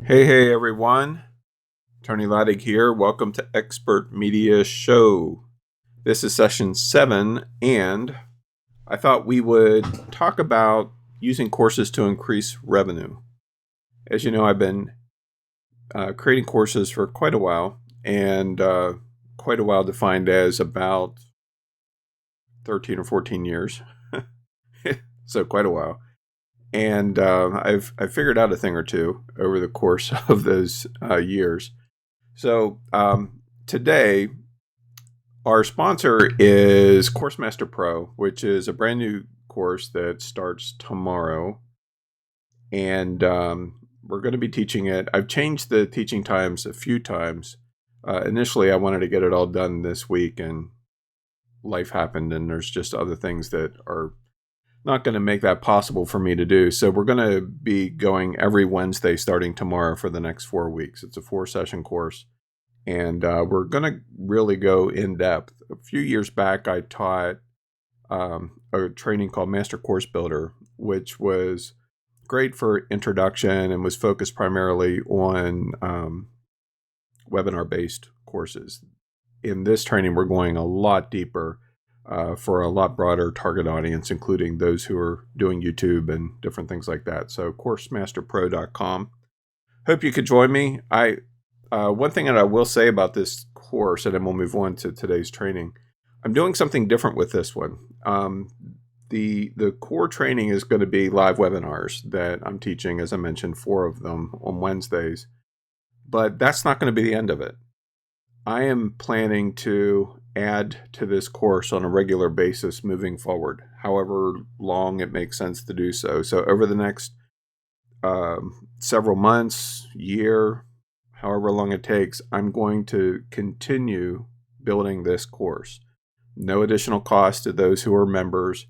Hey everyone. Tony Laddig here. Welcome to Expert Media Show. This is session 7, and I thought we would talk about using courses to increase revenue. As you know, I've been creating courses for quite a while, and quite a while defined as about 13 or 14 years. So quite a while. And I've figured out a thing or two over the course of those years. So today, our sponsor is CourseMaster Pro, which is a brand new course that starts tomorrow. And we're going to be teaching it. I've changed the teaching times a few times. Initially, I wanted to get it all done this week, and life happened, and there's just other things that are not going to make that possible for me to do. So we're going to be going every Wednesday starting tomorrow for the next 4 weeks. It's a 4-session course, and we're going to really go in depth. A few years back, I taught a training called Master Course Builder, which was great for introduction and was focused primarily on webinar-based courses. In this training, we're going a lot deeper for a lot broader target audience, including those who are doing YouTube and different things like that. So CourseMasterPro.com. Hope you could join me. One thing that I will say about this course, and then we'll move on to today's training, I'm doing something different with this one. The core training is going to be live webinars that I'm teaching, as I mentioned, 4 of them on Wednesdays. But that's not going to be the end of it. I am planning to add to this course on a regular basis moving forward, however long it makes sense to do so. So over the next several months, year, however long it takes, I'm going to continue building this course. No additional cost to those who are members.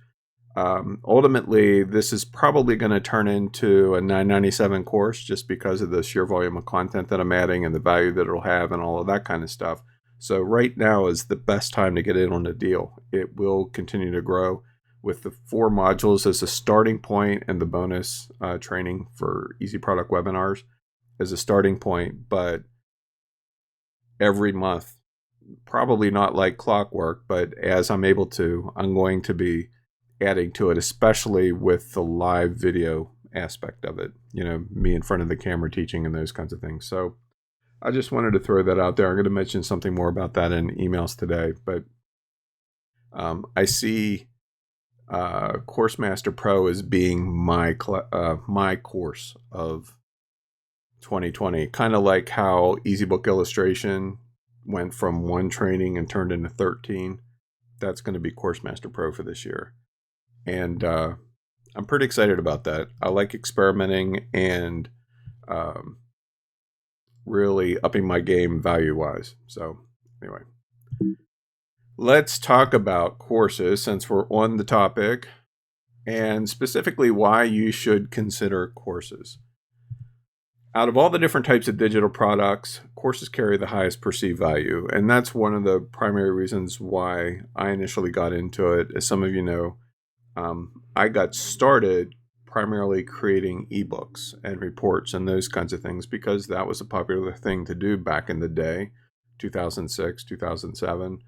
Ultimately, this is probably going to turn into a $9.97 course just because of the sheer volume of content that I'm adding and the value that it'll have and all of that kind of stuff. So right now is the best time to get in on the deal. It will continue to grow with the 4 modules as a starting point and the bonus training for Easy Product Webinars as a starting point. But every month, probably not like clockwork, but as I'm able to, I'm going to be adding to it, especially with the live video aspect of it, me in front of the camera teaching and those kinds of things. So I just wanted to throw that out there. I'm going to mention something more about that in emails today, but I see CourseMaster Pro as being my course of 2020, kind of like how EasyBook Illustration went from 1 training and turned into 13. That's going to be CourseMaster Pro for this year. And I'm pretty excited about that. I like experimenting and really upping my game value-wise. So anyway, let's talk about courses since we're on the topic, and specifically why you should consider courses. Out of all the different types of digital products, courses carry the highest perceived value. And that's one of the primary reasons why I initially got into it. As some of you know, I got started primarily creating ebooks and reports and those kinds of things because that was a popular thing to do back in the day, 2006, 2007,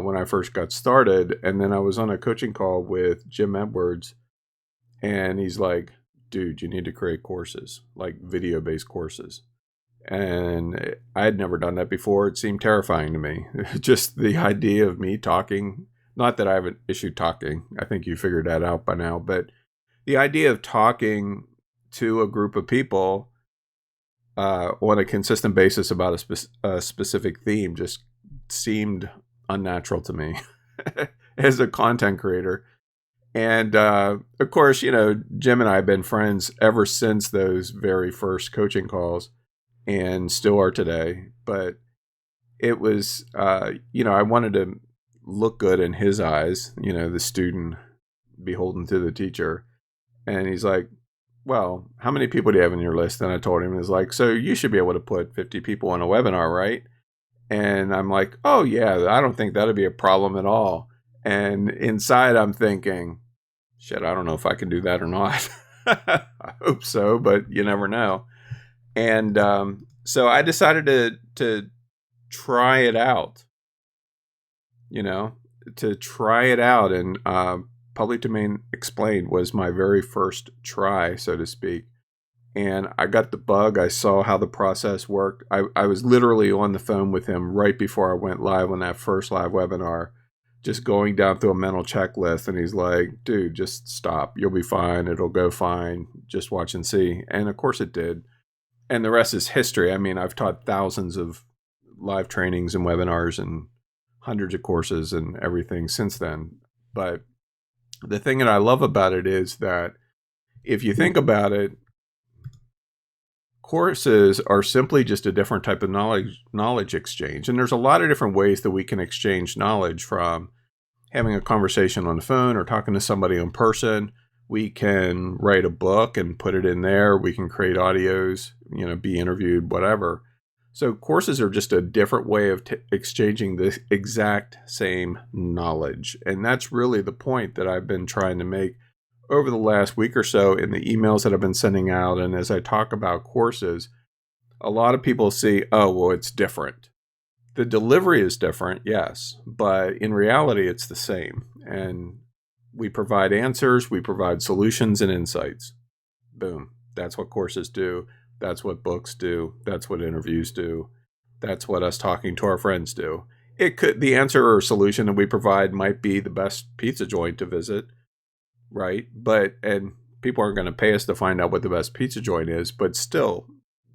when I first got started. And then I was on a coaching call with Jim Edwards, and he's like, dude, you need to create courses, like video-based courses. And I had never done that before. It seemed terrifying to me. Just the idea of me talking. Not that I have an issue talking. I think you figured that out by now. But the idea of talking to a group of people on a consistent basis about a specific theme just seemed unnatural to me as a content creator. And of course, Jim and I have been friends ever since those very first coaching calls and still are today. But it was, I wanted to look good in his eyes, the student beholden to the teacher. And he's like, well, how many people do you have in your list? And I told him, it's like, so you should be able to put 50 people on a webinar, right? And I'm like, oh yeah, I don't think that'd be a problem at all. And inside I'm thinking, shit, I don't know if I can do that or not. I hope so, but you never know. And so I decided to try it out, you know, to try it out. And Public Domain Explained was my very first try, so to speak. And I got the bug. I saw how the process worked. I was literally on the phone with him right before I went live on that first live webinar, just going down through a mental checklist. And he's like, dude, just stop. You'll be fine. It'll go fine. Just watch and see. And of course it did. And the rest is history. I mean, I've taught thousands of live trainings and webinars and hundreds of courses and everything since then. But the thing that I love about it is that if you think about it, courses are simply just a different type of knowledge exchange. And there's a lot of different ways that we can exchange knowledge, from having a conversation on the phone or talking to somebody in person. We can write a book and put it in there. We can create audios, be interviewed, whatever. So courses are just a different way of exchanging the exact same knowledge. And that's really the point that I've been trying to make over the last week or so in the emails that I've been sending out. And as I talk about courses, a lot of people see, oh, well, it's different. The delivery is different, yes, but in reality, it's the same. And we provide answers, we provide solutions and insights. Boom. That's what courses do. That's what books do. That's what interviews do. That's what us talking to our friends do. The answer or solution that we provide might be the best pizza joint to visit, right? And people aren't going to pay us to find out what the best pizza joint is, but still,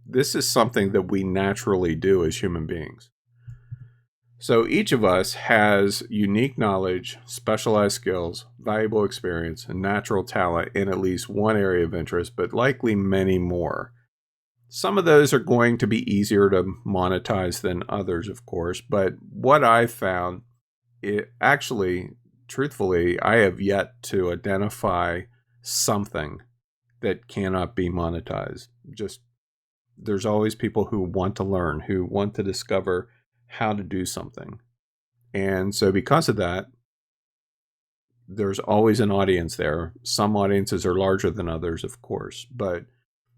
this is something that we naturally do as human beings. So each of us has unique knowledge, specialized skills, valuable experience, and natural talent in at least one area of interest, but likely many more. Some of those are going to be easier to monetize than others, of course, but what I've found, truthfully, I have yet to identify something that cannot be monetized. There's always people who want to learn, who want to discover how to do something. And so because of that, there's always an audience there. Some audiences are larger than others, of course, but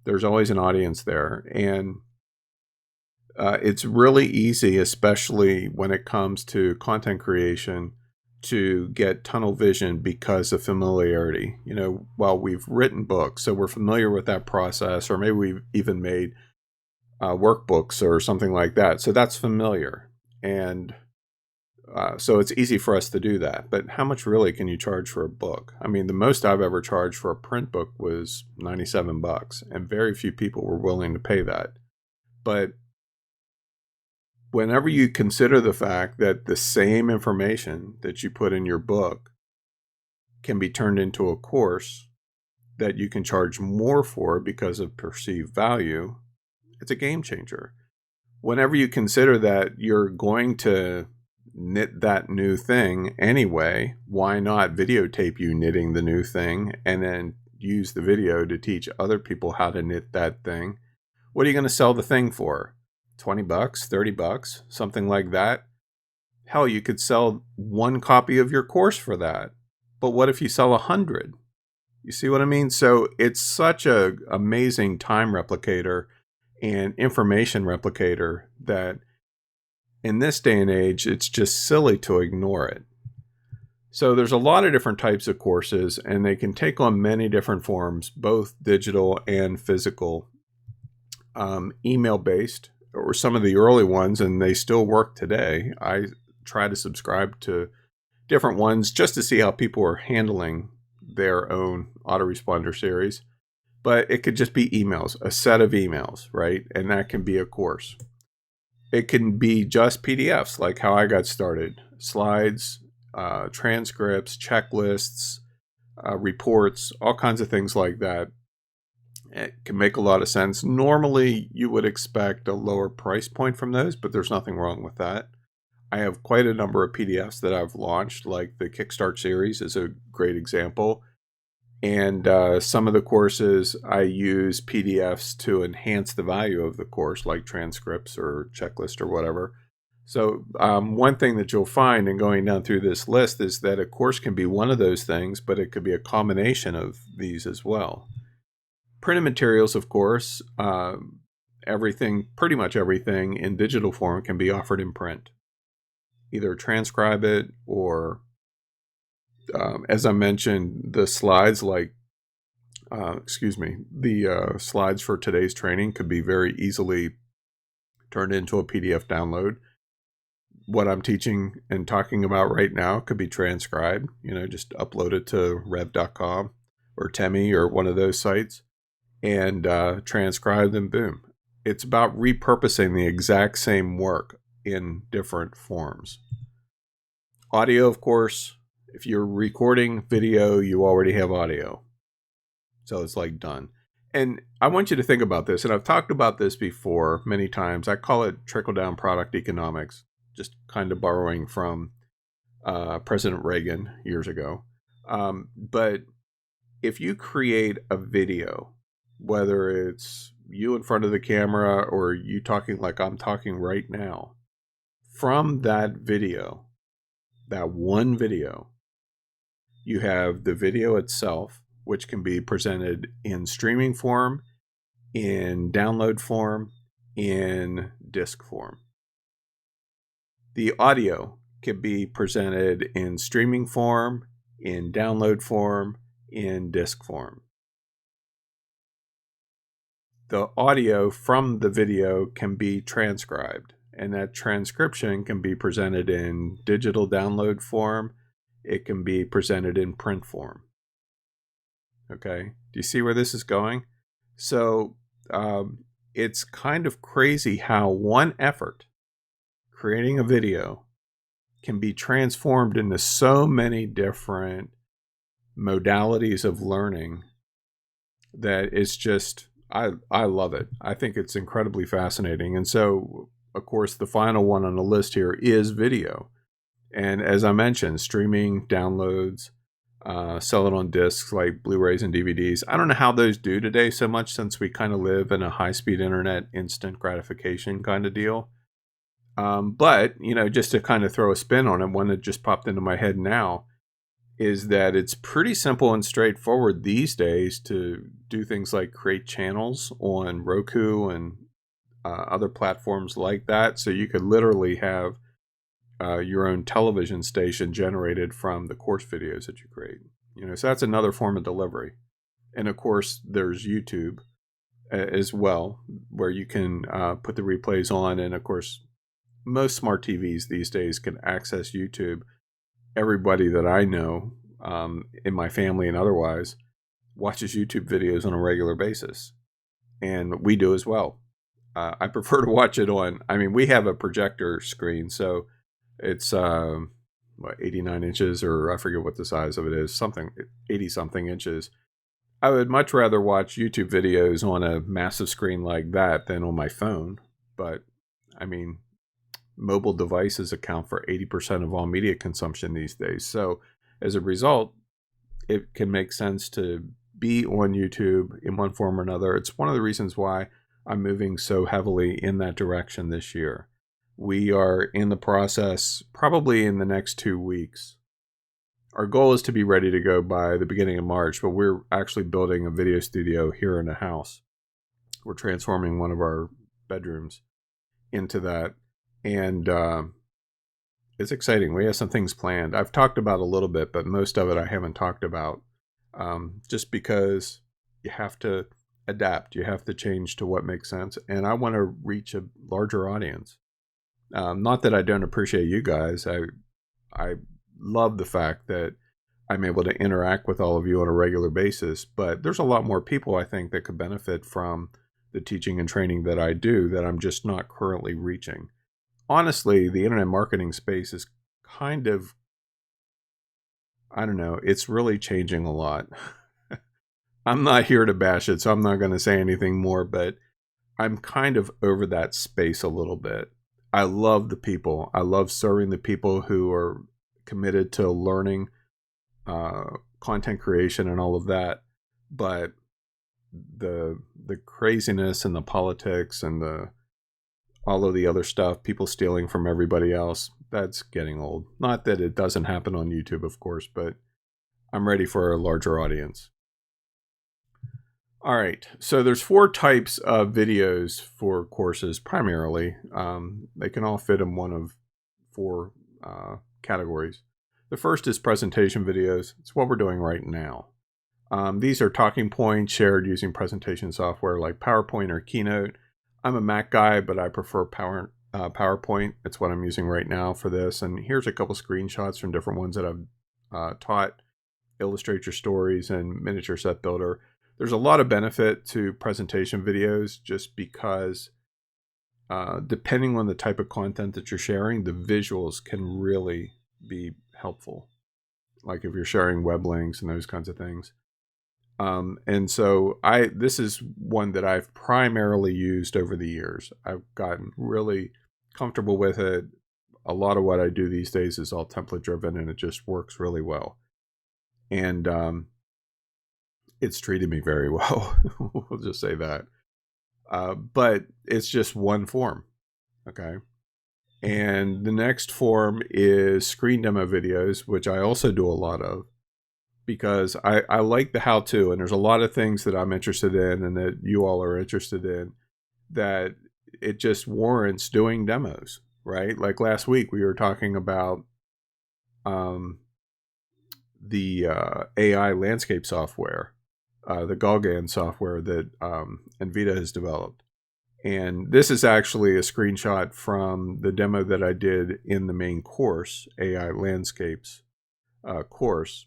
there's always an audience there. And it's really easy, especially when it comes to content creation, to get tunnel vision because of familiarity. While we've written books, so we're familiar with that process, or maybe we've even made workbooks or something like that. So that's familiar. And so it's easy for us to do that. But how much really can you charge for a book? I mean, the most I've ever charged for a print book was $97, and very few people were willing to pay that. But whenever you consider the fact that the same information that you put in your book can be turned into a course that you can charge more for because of perceived value, it's a game changer. Whenever you consider that you're going to knit that new thing anyway, why not videotape you knitting the new thing and then use the video to teach other people how to knit that thing? What are you going to sell the thing for? $20, $30, something like that? Hell, you could sell one copy of your course for that. But what if you sell 100? You see what I mean? So it's such an amazing time replicator and information replicator that in this day and age, it's just silly to ignore it. So there's a lot of different types of courses, and they can take on many different forms, both digital and physical, email-based, or some of the early ones, and they still work today. I try to subscribe to different ones just to see how people are handling their own autoresponder series. But it could just be emails, a set of emails, right? And that can be a course. It can be just PDFs, like how I got started. Slides, transcripts, checklists, reports, all kinds of things like that. It can make a lot of sense. Normally, you would expect a lower price point from those, but there's nothing wrong with that. I have quite a number of PDFs that I've launched, like the Kickstart series is a great example. And some of the courses, I use PDFs to enhance the value of the course, like transcripts or checklist or whatever. So one thing that you'll find in going down through this list is that a course can be one of those things, but it could be a combination of these as well. Printed materials, of course, everything, pretty much everything in digital form can be offered in print. Either transcribe it or, as I mentioned, the slides the slides for today's training could be very easily turned into a PDF download. What I'm teaching and talking about right now could be transcribed, just upload it to rev.com or Temi or one of those sites and transcribe them, boom. It's about repurposing the exact same work in different forms. Audio, of course, if you're recording video, you already have audio. So it's like done. And I want you to think about this, and I've talked about this before many times. I call it trickle-down product economics, just kind of borrowing from President Reagan years ago. But if you create a video, whether it's you in front of the camera or you talking like I'm talking right now, from that video, that one video, you have the video itself, which can be presented in streaming form, in download form, in disk form. The audio can be presented in streaming form, in download form, in disk form. The audio from the video can be transcribed, and that transcription can be presented in digital download form. It can be presented in print form. Okay, do you see where this is going? So it's kind of crazy how one effort, creating a video, can be transformed into so many different modalities of learning that it's just, I love it. I think it's incredibly fascinating. And so, of course, the final one on the list here is video. And as I mentioned, streaming, downloads, sell it on discs like Blu-rays and DVDs. I don't know how those do today so much, since we kind of live in a high-speed internet, instant gratification kind of deal. But, just to kind of throw a spin on it, one that just popped into my head now is that it's pretty simple and straightforward these days to do things like create channels on Roku and other platforms like that. So you could literally have your own television station generated from the course videos that you create. So that's another form of delivery. And of course, there's YouTube as well, where you can put the replays on. And of course, most smart TVs these days can access YouTube. Everybody that I know in my family and otherwise watches YouTube videos on a regular basis. And we do as well. I prefer to watch it we have a projector screen, so it's 89 inches, or I forget what the size of it is, 80 something inches. I would much rather watch YouTube videos on a massive screen like that than on my phone. But mobile devices account for 80% of all media consumption these days. So as a result, it can make sense to be on YouTube in one form or another. It's one of the reasons why I'm moving so heavily in that direction this year. We are in the process, probably in the next 2 weeks. Our goal is to be ready to go by the beginning of March, but we're actually building a video studio here in the house. We're transforming one of our bedrooms into that. And it's exciting. We have some things planned. I've talked about a little bit, but most of it I haven't talked about, just because you have to adapt. You have to change to what makes sense. And I want to reach a larger audience. Not that I don't appreciate you guys. I love the fact that I'm able to interact with all of you on a regular basis, but there's a lot more people I think that could benefit from the teaching and training that I do that I'm just not currently reaching. Honestly, the internet marketing space is kind of, it's really changing a lot. I'm not here to bash it, so I'm not going to say anything more, but I'm kind of over that space a little bit. I love the people. I love serving the people who are committed to learning, content creation and all of that. But the craziness and the politics and all of the other stuff, people stealing from everybody else, that's getting old. Not that it doesn't happen on YouTube, of course, but I'm ready for a larger audience. All right. So there's 4 types of videos for courses primarily. They can all fit in one of 4 categories. The first is presentation videos. It's what we're doing right now. These are talking points shared using presentation software like PowerPoint or Keynote. I'm a Mac guy, but I prefer PowerPoint. It's what I'm using right now for this. And here's a couple screenshots from different ones that I've taught: Illustrator Stories and Miniature Set Builder. There's a lot of benefit to presentation videos just because depending on the type of content that you're sharing, the visuals can really be helpful. Like if you're sharing web links and those kinds of things. And so this is one that I've primarily used over the years. I've gotten really comfortable with it. A lot of what I do these days is all template driven, and it just works really well. And it's treated me very well. We'll just say that. But it's just one form. Okay. And the next form is screen demo videos, which I also do a lot of because I like the how-to, and there's a lot of things that I'm interested in and that you all are interested in that it just warrants doing demos, right? Like last week we were talking about the AI landscape software, the Gauguin software that NVIDIA has developed. And this is actually a screenshot from the demo that I did in the main course, AI Landscapes course.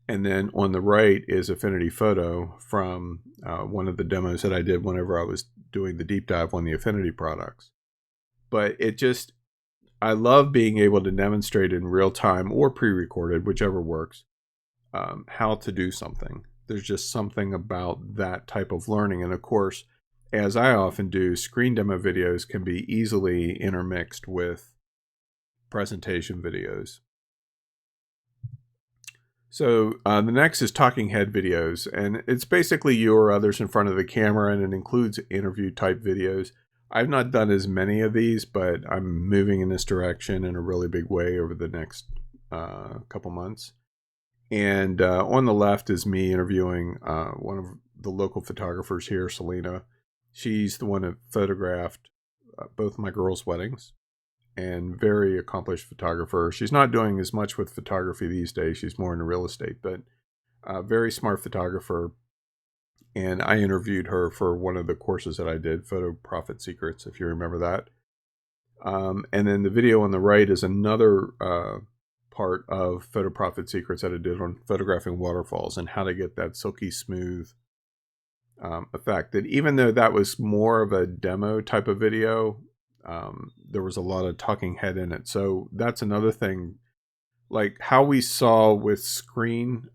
And then on the right is Affinity Photo from one of the demos that I did whenever I was doing the deep dive on the Affinity products. But I love being able to demonstrate in real time or pre-recorded, whichever works, how to do something. There's just something about that type of learning. And of course, as I often do, screen demo videos can be easily intermixed with presentation videos. So the next is talking head videos, and it's basically you or others in front of the camera, and it includes interview type videos. I've not done as many of these, but I'm moving in this direction in a really big way over the next couple months. And on the left is me interviewing one of the local photographers here, Selena. She's the one that photographed both my girls' weddings, and very accomplished photographer. She's not doing as much with photography these days. She's more into real estate, but very smart photographer. And I interviewed her for one of the courses that I did, Photo Profit Secrets, if you remember that. And then the video on the right is another part of Photo Profit Secrets that I did on photographing waterfalls and how to get that silky smooth effect. That even though that was more of a demo type of video, there was a lot of talking head in it. So that's another thing, like how we saw with screen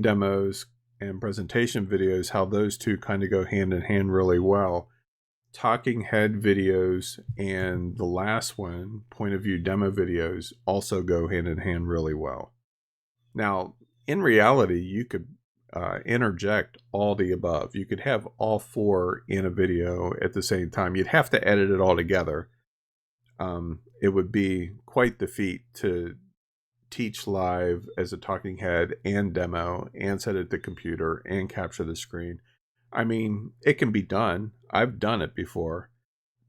demos and presentation videos, how those two kind of go hand in hand really well. Talking head videos and the last one, point of view demo videos, also go hand in hand really well. Now, in reality, you could interject all the above. You could have all 4 in a video at the same time. You'd have to edit it all together. It would be quite the feat to teach live as a talking head and demo and set it to the computer and capture the screen. I mean, it can be done. I've done it before,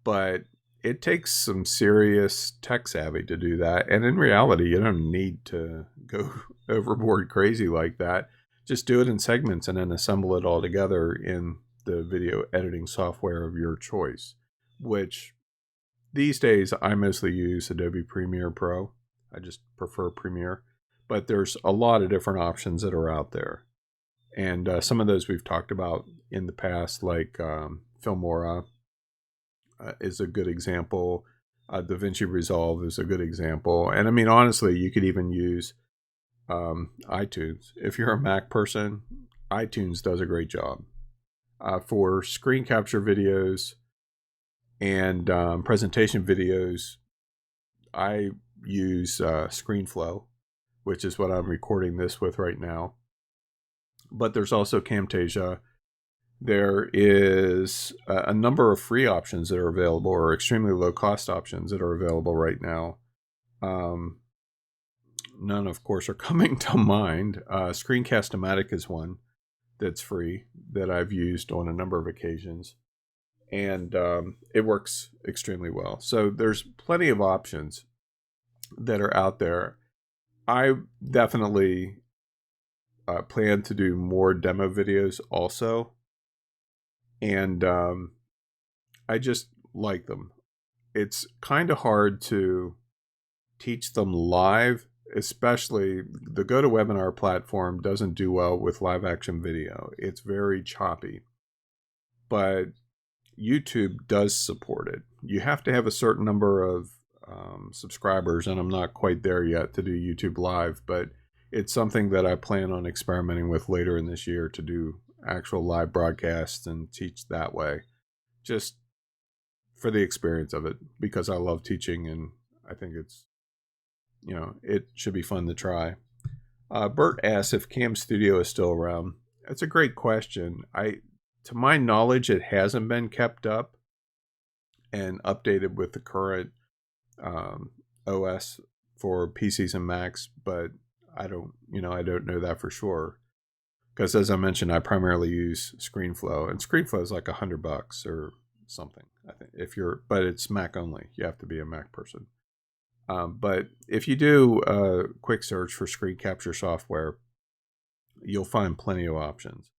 but it takes some serious tech savvy to do that. And in reality, you don't need to go overboard crazy like that. Just do it in segments and then assemble it all together in the video editing software of your choice, which these days I mostly use Adobe Premiere Pro. I just prefer Premiere, but there's a lot of different options that are out there. And some of those we've talked about in the past, like Filmora is a good example. DaVinci Resolve is a good example. And I mean, honestly, you could even use iTunes. If you're a Mac person, iTunes does a great job. For screen capture videos and presentation videos, I use ScreenFlow, which is what I'm recording this with right now. But there's also Camtasia. There is a number of free options that are available, or extremely low cost options that are available right now. None, of course, are coming to mind. Screencast-O-Matic is one that's free that I've used on a number of occasions, and it works extremely well. So there's plenty of options that are out there. I definitely plan to do more demo videos also, and I just like them. It's kind of hard to teach them live, especially the GoToWebinar platform doesn't do well with live action video. It's very choppy, but YouTube does support it. You have to have a certain number of subscribers, and I'm not quite there yet to do YouTube live, but it's something that I plan on experimenting with later in this year to do actual live broadcasts and teach that way, just for the experience of it, because I love teaching and I think it's, it should be fun to try. Bert asks if Cam Studio is still around. That's a great question. To my knowledge, it hasn't been kept up and updated with the current OS for PCs and Macs, but I don't know that for sure. Because as I mentioned, I primarily use ScreenFlow, and ScreenFlow is like $100 or something, I think. But it's Mac only. You have to be a Mac person. But if you do a quick search for screen capture software, you'll find plenty of options.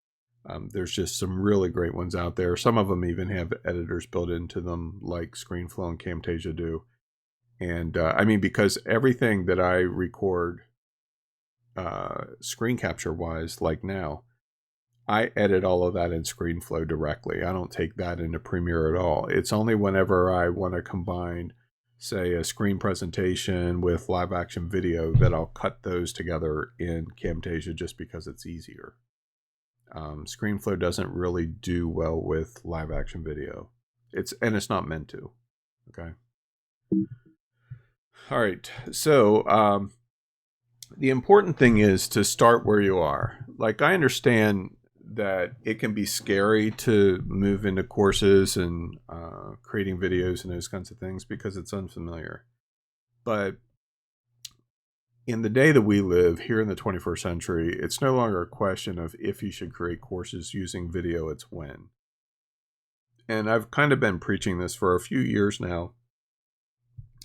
There's just some really great ones out there. Some of them even have editors built into them, like ScreenFlow and Camtasia do. And because everything that I record screen capture wise, like now, I edit all of that in ScreenFlow directly. I don't take that into Premiere at all. It's only whenever I want to combine, say, a screen presentation with live action video that I'll cut those together in Camtasia just because it's easier. ScreenFlow doesn't really do well with live action video. It's not meant to. Okay. All right. So the important thing is to start where you are. Like, I understand that it can be scary to move into courses and creating videos and those kinds of things because it's unfamiliar. But in the day that we live here in the 21st century, it's no longer a question of if you should create courses using video, it's when. And I've kind of been preaching this for a few years now.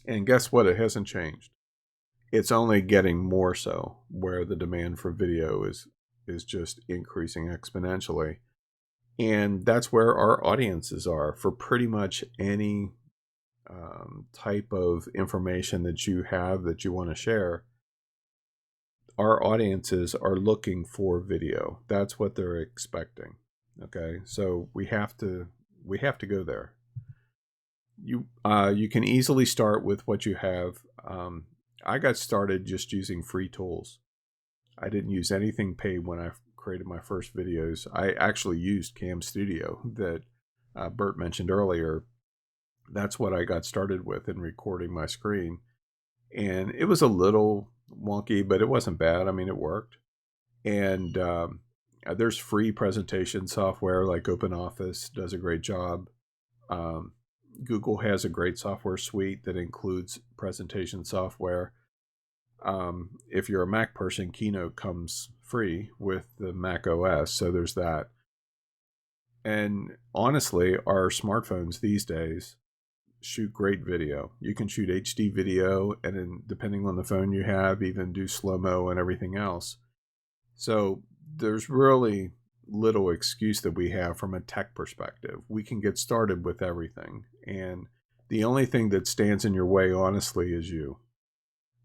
And guess what? It hasn't changed. It's only getting more so, where the demand for video is just increasing exponentially. And that's where our audiences are for pretty much any type of information that you have that you want to share. Our audiences are looking for video. That's what they're expecting. Okay, so we have to go there. You can easily start with what you have. I got started just using free tools. I didn't use anything paid when I created my first videos. I actually used Cam Studio that Bert mentioned earlier. That's what I got started with in recording my screen. And it was a little wonky, but it wasn't bad. I mean, it worked. And there's free presentation software like OpenOffice does a great job. Google has a great software suite that includes presentation software. If you're a Mac person, Keynote comes free with the Mac OS, so there's that. And honestly, our smartphones these days shoot great video. You can shoot HD video, and then depending on the phone you have, even do slow-mo and everything else. So there's really little excuse that we have from a tech perspective. We can get started with everything, and the only thing that stands in your way, honestly, is you.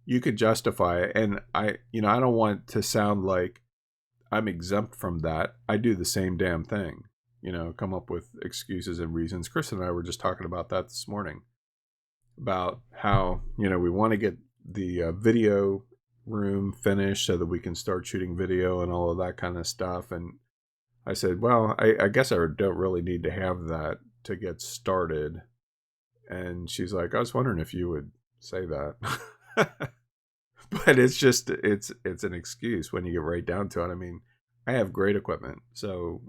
You could justify it, and I don't want to sound like I'm exempt from that. I do the same damn thing, come up with excuses and reasons. Chris and I were just talking about that this morning, about how, we want to get the video room finished so that we can start shooting video and all of that kind of stuff. And I said, well, I guess I don't really need to have that to get started. And she's like, I was wondering if you would say that. But it's just, it's an excuse when you get right down to it. I mean, I have great equipment. So,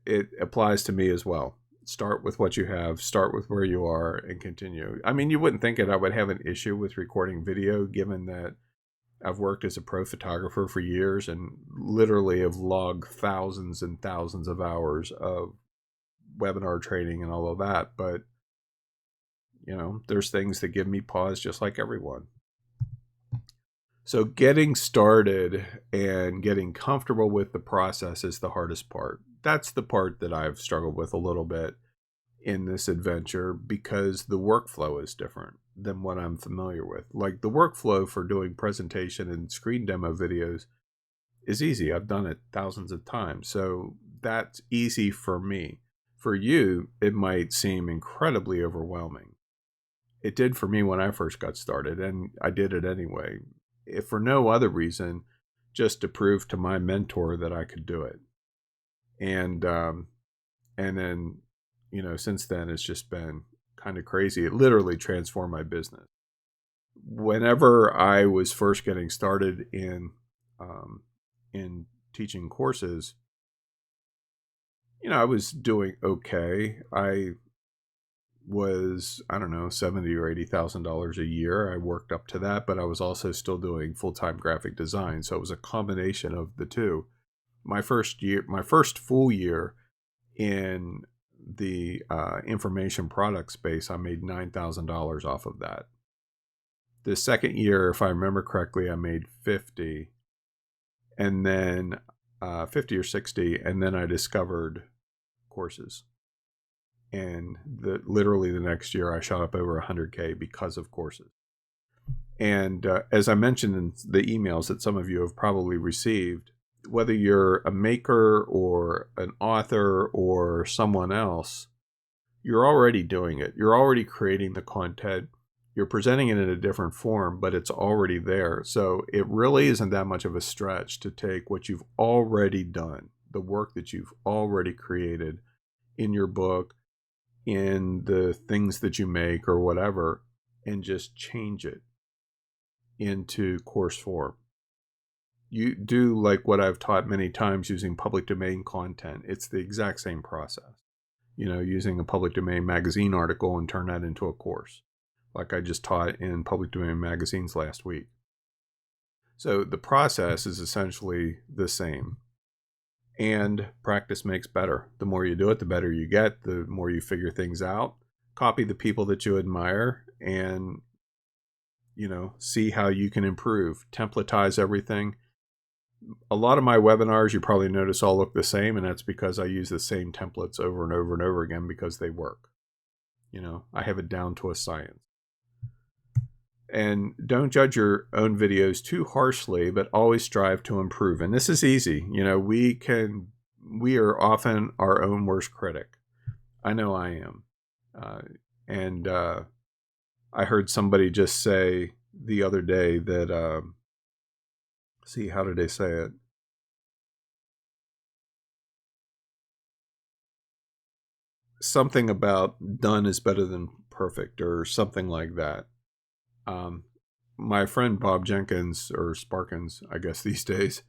it applies to me as well. Start with what you have, start with where you are, and continue. I mean, you wouldn't think I would have an issue with recording video, given that I've worked as a pro photographer for years and literally have logged thousands and thousands of hours of webinar training and all of that. But, there's things that give me pause just like everyone. So getting started and getting comfortable with the process is the hardest part. That's the part that I've struggled with a little bit in this adventure because the workflow is different than what I'm familiar with. Like the workflow for doing presentation and screen demo videos is easy. I've done it thousands of times. So that's easy for me. For you, it might seem incredibly overwhelming. It did for me when I first got started, and I did it anyway. If for no other reason, just to prove to my mentor that I could do it. And then, since then it's just been kind of crazy. It literally transformed my business. Whenever I was first getting started in teaching courses, I was doing okay. I was, I don't know, $70,000 or $80,000 a year. I worked up to that, but I was also still doing full-time graphic design. So it was a combination of the two. My first full year in the information product space, I made $9,000 off of that. The second year, if I remember correctly, I made 50, and then 50 or 60, and then I discovered courses. And literally the next year, I shot up over 100K because of courses. And as I mentioned in the emails that some of you have probably received, whether you're a maker or an author or someone else, you're already doing it. You're already creating the content. You're presenting it in a different form, but it's already there. So it really isn't that much of a stretch to take what you've already done, the work that you've already created in your book, in the things that you make or whatever, and just change it into course form. You do like what I've taught many times using public domain content. It's the exact same process. Using a public domain magazine article and turn that into a course, like I just taught in public domain magazines last week. So the process is essentially the same. And practice makes better. The more you do it, the better you get, the more you figure things out. Copy the people that you admire and, see how you can improve. Templatize everything. A lot of my webinars, you probably notice, all look the same, and that's because I use the same templates over and over and over again because they work. I have it down to a science. And don't judge your own videos too harshly, but always strive to improve. And this is easy. We are often our own worst critic. I know I am. And I heard somebody just say the other day that, how did they say it? Something about done is better than perfect or something like that. My friend Bob Jenkins, or Sparkins, I guess these days,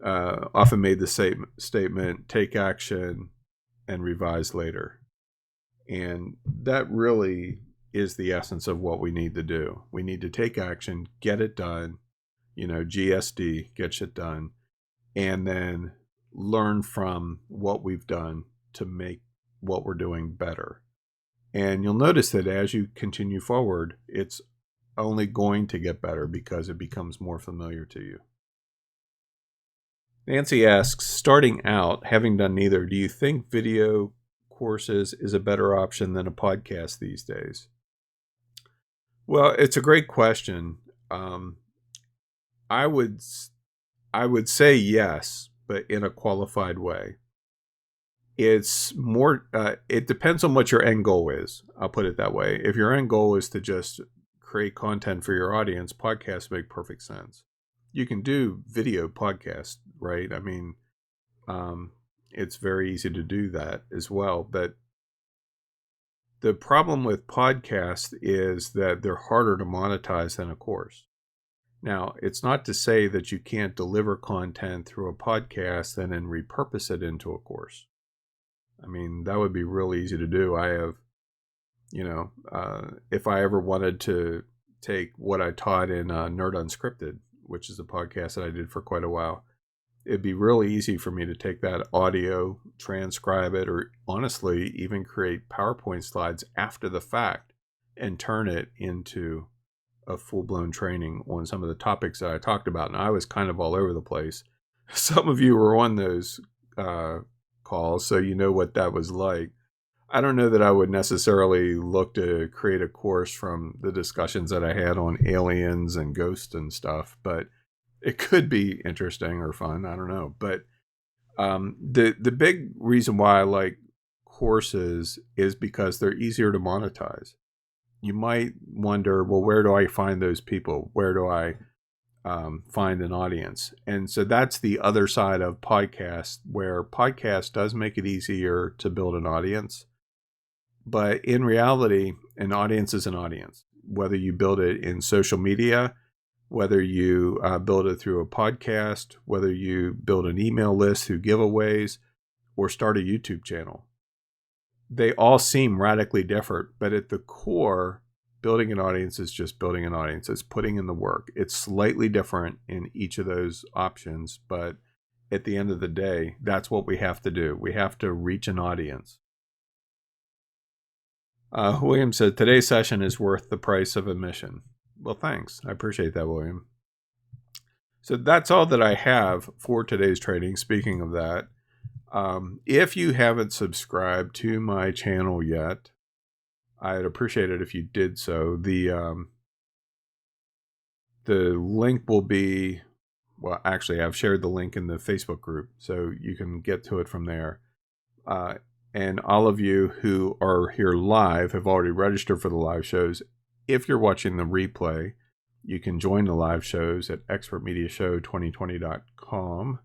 often made the statement, take action and revise later. And that really is the essence of what we need to do. We need to take action, get it done, GSD, get shit done, and then learn from what we've done to make what we're doing better. And you'll notice that as you continue forward, it's only going to get better because it becomes more familiar to you. Nancy asks, starting out, having done neither, do you think video courses is a better option than a podcast these days? Well, it's a great question. I would say yes, but in a qualified way. It's more, it depends on what your end goal is. I'll put it that way. If your end goal is to just create content for your audience, podcasts make perfect sense. You can do video podcasts, right? I mean, it's very easy to do that as well. But the problem with podcasts is that they're harder to monetize than a course. Now, it's not to say that you can't deliver content through a podcast and then repurpose it into a course. I mean, that would be real easy to do. I have, if I ever wanted to take what I taught in Nerd Unscripted, which is a podcast that I did for quite a while. It'd be really easy for me to take that audio, transcribe it, or honestly, even create PowerPoint slides after the fact and turn it into a full-blown training on some of the topics that I talked about. And I was kind of all over the place. Some of you were on those calls, so you know what that was like. I don't know that I would necessarily look to create a course from the discussions that I had on aliens and ghosts and stuff, but it could be interesting or fun. I don't know. But the big reason why I like courses is because they're easier to monetize. You might wonder, well, where do I find those people? Where do I find an audience? And so that's the other side of podcast, where podcast does make it easier to build an audience. But in reality, an audience is an audience. Whether you build it in social media, whether you build it through a podcast, whether you build an email list through giveaways, or start a YouTube channel. They all seem radically different, but at the core, building an audience is just building an audience. It's putting in the work. It's slightly different in each of those options, but at the end of the day, that's what we have to do. We have to reach an audience. William said, today's session is worth the price of admission. Well, thanks. I appreciate that, William. So that's all that I have for today's training. Speaking of that, if you haven't subscribed to my channel yet, I'd appreciate it if you did so. The link will be, well, actually, I've shared the link in the Facebook group, so you can get to it from there. And all of you who are here live have already registered for the live shows. If you're watching the replay, you can join the live shows at expertmediashow2020.com.